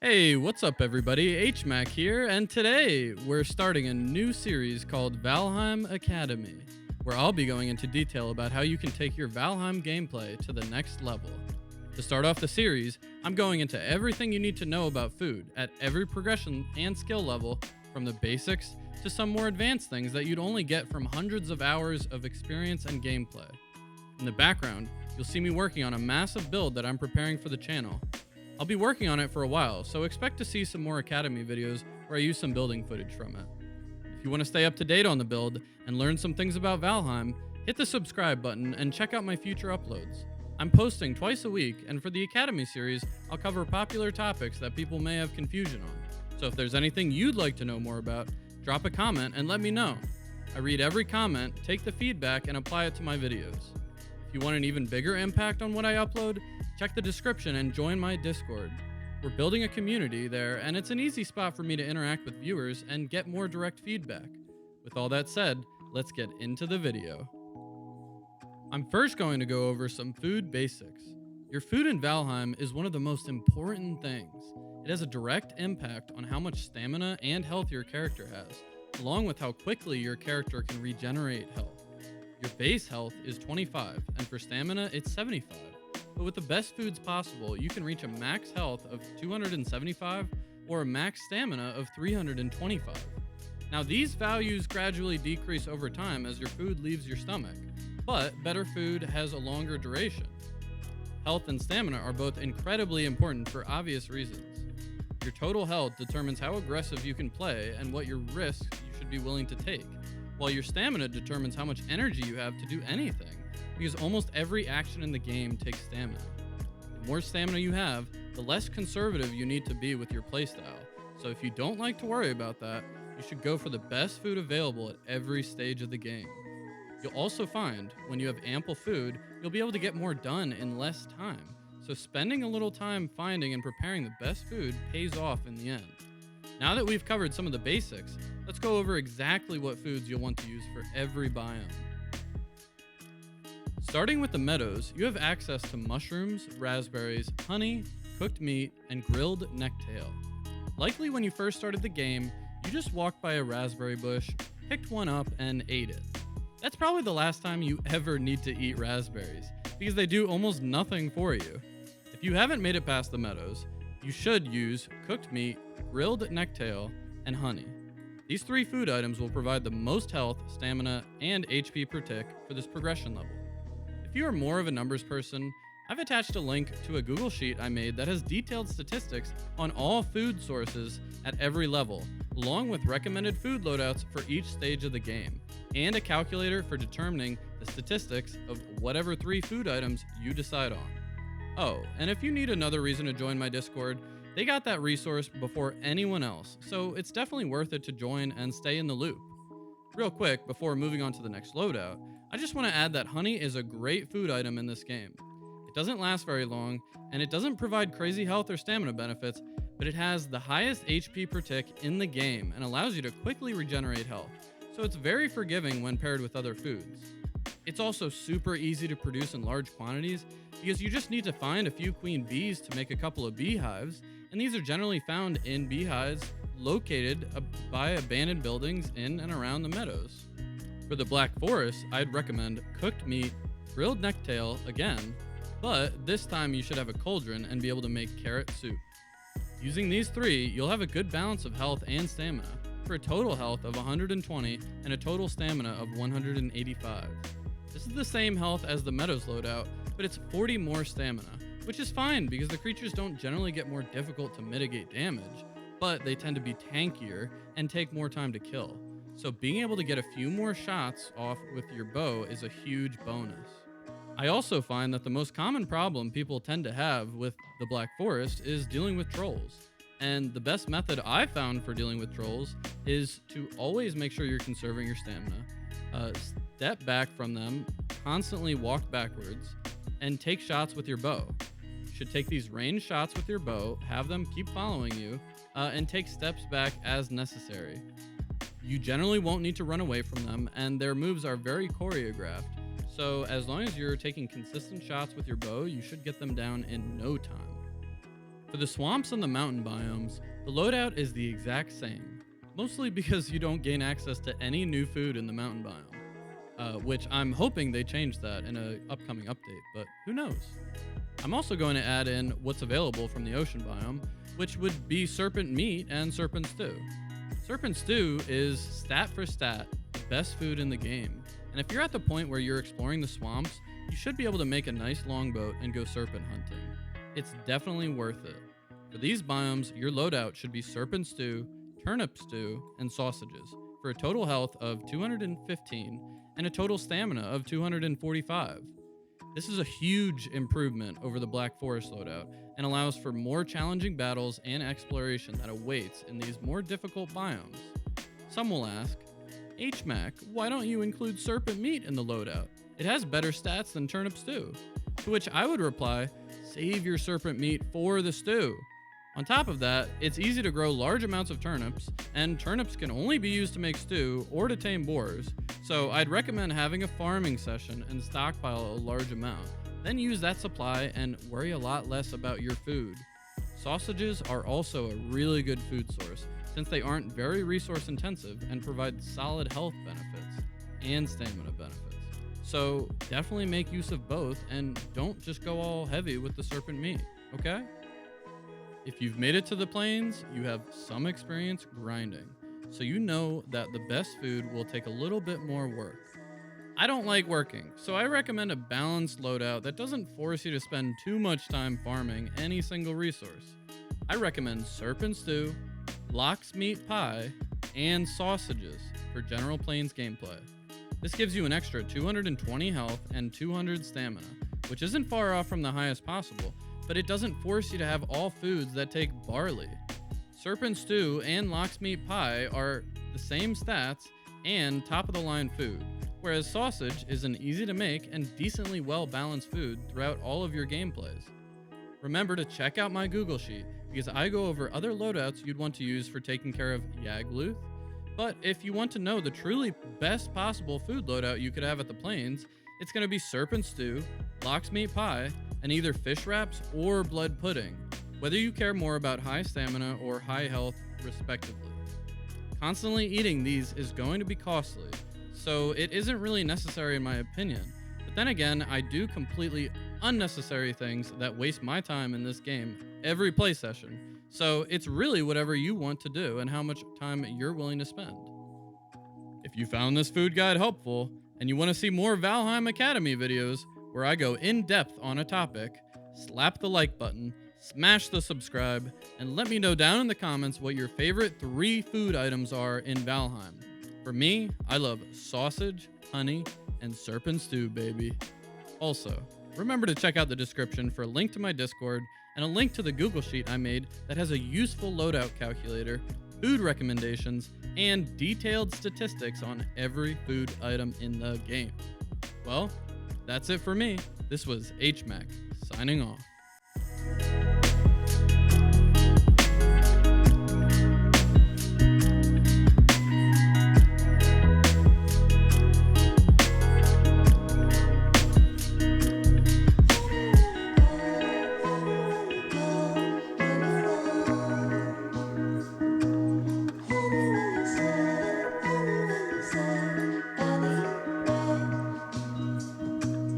Hey, what's up, everybody? HMac here, and today we're starting a new series called Valheim Academy, where I'll be going into detail about how you can take your Valheim gameplay to the next level. To start off the series, I'm going into everything you need to know about food at every progression and skill level, from the basics to some more advanced things that you'd only get from hundreds of hours of experience and gameplay. In the background, you'll see me working on a massive build that I'm preparing for the channel. I'll be working on it for a while, so expect to see some more Academy videos where I use some building footage from it. If you want to stay up to date on the build and learn some things about Valheim, hit the subscribe button and check out my future uploads. I'm posting twice a week, and for the Academy series, I'll cover popular topics that people may have confusion on. So if there's anything you'd like to know more about, drop a comment and let me know. I read every comment, take the feedback, and apply it to my videos. If you want an even bigger impact on what I upload, check the description and join my Discord. We're building a community there, and it's an easy spot for me to interact with viewers and get more direct feedback. With all that said, let's get into the video. I'm first going to go over some food basics. Your food in Valheim is one of the most important things. It has a direct impact on how much stamina and health your character has, along with how quickly your character can regenerate health. Your base health is 25, and for stamina, it's 75. But with the best foods possible, you can reach a max health of 275 or a max stamina of 325. Now, these values gradually decrease over time as your food leaves your stomach, but better food has a longer duration. Health and stamina are both incredibly important for obvious reasons. Your total health determines how aggressive you can play and what your risks you should be willing to take, while your stamina determines how much energy you have to do anything, because almost every action in the game takes stamina. The more stamina you have, the less conservative you need to be with your playstyle. So if you don't like to worry about that, you should go for the best food available at every stage of the game. You'll also find, when you have ample food, you'll be able to get more done in less time. So spending a little time finding and preparing the best food pays off in the end. Now that we've covered some of the basics, let's go over exactly what foods you'll want to use for every biome. Starting with the Meadows, you have access to mushrooms, raspberries, honey, cooked meat, and grilled necktail. Likely when you first started the game, you just walked by a raspberry bush, picked one up, and ate it. That's probably the last time you ever need to eat raspberries, because they do almost nothing for you. If you haven't made it past the Meadows, you should use cooked meat, grilled necktail, and honey. These three food items will provide the most health, stamina, and HP per tick for this progression level. If you are more of a numbers person, I've attached a link to a Google Sheet I made that has detailed statistics on all food sources at every level, along with recommended food loadouts for each stage of the game, and a calculator for determining the statistics of whatever three food items you decide on. Oh, and if you need another reason to join my Discord, they got that resource before anyone else, so it's definitely worth it to join and stay in the loop. Real quick, before moving on to the next loadout, I just want to add that honey is a great food item in this game. It doesn't last very long, and it doesn't provide crazy health or stamina benefits, but it has the highest HP per tick in the game and allows you to quickly regenerate health, so it's very forgiving when paired with other foods. It's also super easy to produce in large quantities because you just need to find a few queen bees to make a couple of beehives, and these are generally found in beehives located by abandoned buildings in and around the Meadows. For the Black Forest, I'd recommend cooked meat, grilled necktail again, but this time you should have a cauldron and be able to make carrot soup. Using these three, you'll have a good balance of health and stamina, for a total health of 120 and a total stamina of 185. This is the same health as the Meadows loadout, but it's 40 more stamina, which is fine because the creatures don't generally get more difficult to mitigate damage, but they tend to be tankier and take more time to kill. So being able to get a few more shots off with your bow is a huge bonus. I also find that the most common problem people tend to have with the Black Forest is dealing with trolls. And the best method I've found for dealing with trolls is to always make sure you're conserving your stamina, step back from them, constantly walk backwards, and take shots with your bow. You should take these ranged shots with your bow, have them keep following you, and take steps back as necessary. You generally won't need to run away from them, and their moves are very choreographed, so as long as you're taking consistent shots with your bow, you should get them down in no time. For the swamps and the mountain biomes, the loadout is the exact same, mostly because you don't gain access to any new food in the mountain biome, which I'm hoping they change that in an upcoming update, but who knows? I'm also going to add in what's available from the ocean biome, which would be serpent meat and serpent stew. Serpent stew is, stat for stat, the best food in the game, and if you're at the point where you're exploring the swamps, you should be able to make a nice longboat and go serpent hunting. It's definitely worth it. For these biomes, your loadout should be serpent stew, turnip stew, and sausages, for a total health of 215 and a total stamina of 245. This is a huge improvement over the Black Forest loadout and allows for more challenging battles and exploration that awaits in these more difficult biomes. Some will ask, HMAC, why don't you include serpent meat in the loadout? It has better stats than turnip stew. To which I would reply, save your serpent meat for the stew. On top of that, it's easy to grow large amounts of turnips, and turnips can only be used to make stew or to tame boars, so I'd recommend having a farming session and stockpile a large amount. Then use that supply and worry a lot less about your food. Sausages are also a really good food source, since they aren't very resource intensive and provide solid health benefits and stamina benefits. So definitely make use of both and don't just go all heavy with the serpent meat, okay? If you've made it to the plains, you have some experience grinding, so you know that the best food will take a little bit more work. I don't like working, so I recommend a balanced loadout that doesn't force you to spend too much time farming any single resource. I recommend serpent stew, lox meat pie, and sausages for general plains gameplay. This gives you an extra 220 health and 200 stamina, which isn't far off from the highest possible, but it doesn't force you to have all foods that take barley. Serpent stew and lox meat pie are the same stats and top-of-the-line food, whereas sausage is an easy-to-make and decently well-balanced food throughout all of your gameplays. Remember to check out my Google Sheet, because I go over other loadouts you'd want to use for taking care of Yagluth. But if you want to know the truly best possible food loadout you could have at the plains, it's going to be serpent stew, lox meat pie, and either fish wraps or blood pudding, whether you care more about high stamina or high health, respectively. Constantly eating these is going to be costly, so it isn't really necessary in my opinion. But then again, I do completely unnecessary things that waste my time in this game every play session. So it's really whatever you want to do and how much time you're willing to spend. If you found this food guide helpful and you want to see more Valheim Academy videos where I go in depth on a topic, slap the like button, smash the subscribe, and let me know down in the comments what your favorite 3 food items are in Valheim. For me, I love sausage, honey, and serpent stew, baby. Also, remember to check out the description for a link to my Discord and a link to the Google Sheet I made that has a useful loadout calculator, food recommendations, and detailed statistics on every food item in the game. Well, that's it for me. This was HMAC, signing off.